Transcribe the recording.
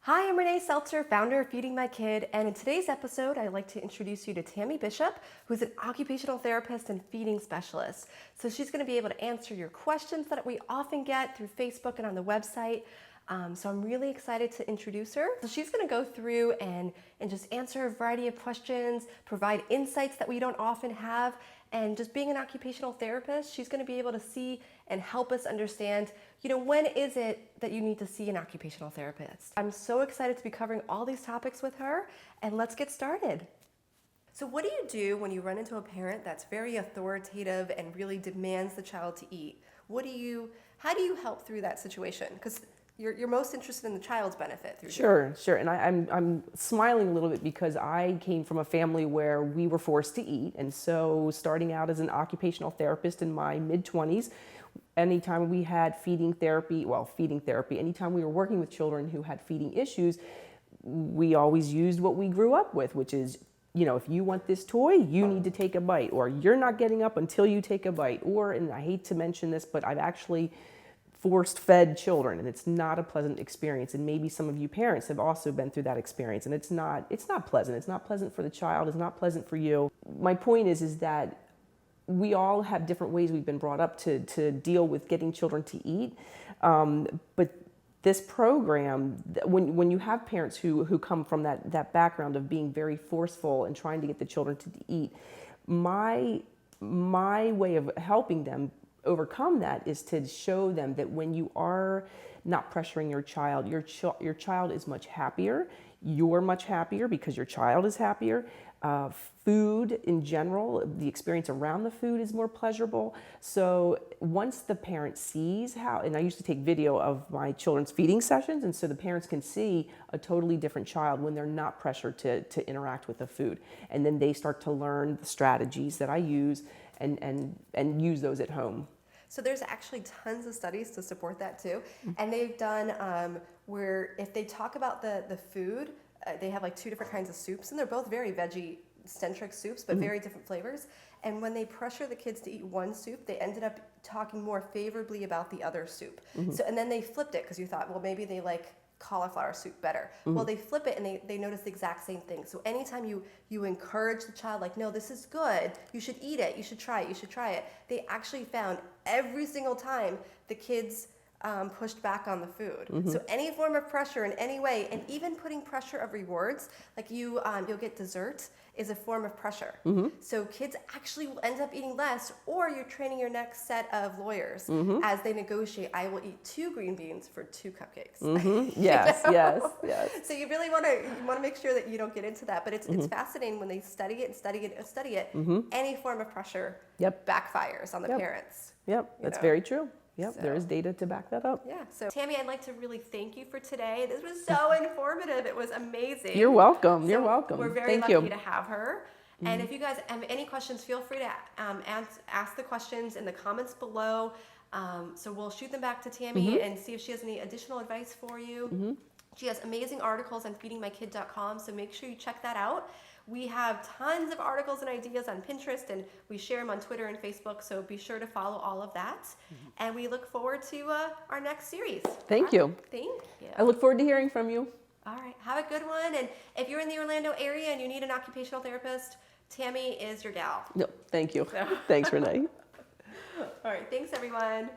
Hi, I'm Renee Seltzer, founder of Feeding My Kid, and in today's episode, I'd like to introduce you to Tammy Bishop, who's an occupational therapist and feeding specialist. So she's going to be able to answer your questions that we often get through Facebook and on the website. So I'm really excited to introduce her. So she's going to go through and just answer a variety of questions, provide insights that we don't often have, and just being an occupational therapist, she's going to be able to see and help us understand, when is it that you need to see an occupational therapist? I'm so excited to be covering all these topics with her, and let's get started. So what do you do when you run into a parent that's very authoritative and really demands the child to eat? How do you help through that situation? Because you're most interested in the child's benefit through Sure. And I'm smiling a little bit because I came from a family where we were forced to eat. And so starting out as an occupational therapist in my mid-20s, anytime we had feeding therapy, anytime we were working with children who had feeding issues, we always used what we grew up with, which is, if you want this toy, you need to take a bite, or you're not getting up until you take a bite. Or, and I hate to mention this, but I've actually forced fed children, and it's not a pleasant experience. And maybe some of you parents have also been through that experience, and it's not pleasant. It's not pleasant for the child. It's not pleasant for you. My point is that we all have different ways we've been brought up to deal with getting children to eat. But this program, when you have parents who come from that background of being very forceful and trying to get the children to eat, my way of helping them overcome that is to show them that when you are not pressuring your child, your child is much happier. You're much happier because your child is happier. Food in general, the experience around the food is more pleasurable. So once the parent sees how, and I used to take video of my children's feeding sessions, and so the parents can see a totally different child when they're not pressured to interact with the food. And then they start to learn the strategies that I use and use those at home. So there's actually tons of studies to support that too. And they've done where if they talk about the food, they have like two different kinds of soups, and they're both very veggie-centric soups, but very different flavors. And when they pressure the kids to eat one soup, they ended up talking more favorably about the other soup. So, and then they flipped it because you thought, well, maybe they like cauliflower soup better. Well, they flip it and they notice the exact same thing. So anytime you encourage the child, like, no, this is good, you should eat it, you should try it, they actually found every single time the kids pushed back on the food. So any form of pressure in any way, and even putting pressure of rewards, like you'll get dessert, is a form of pressure. So kids actually will end up eating less, or you're training your next set of lawyers as they negotiate, I will eat 2 green beans for 2 cupcakes. Yes. So you really want to make sure that you don't get into that, but it's fascinating when they study it, any form of pressure backfires on the parents. That's very true. There is data to back that up. Yeah. So Tammy, I'd like to really thank you for today. This was so informative. It was amazing. You're welcome. So You're welcome. We're very lucky to have her. And if you guys have any questions, feel free to ask the questions in the comments below. So we'll shoot them back to Tammy and see if she has any additional advice for you. She has amazing articles on feedingmykid.com, so make sure you check that out. We have tons of articles and ideas on Pinterest, and we share them on Twitter and Facebook, so be sure to follow all of that. And we look forward to our next series. Thank you. Thank you. I look forward to hearing from you. All right. Have a good one. And if you're in the Orlando area and you need an occupational therapist, Tammy is your gal. No, thank you. Thanks, Renee. All right. Thanks, everyone.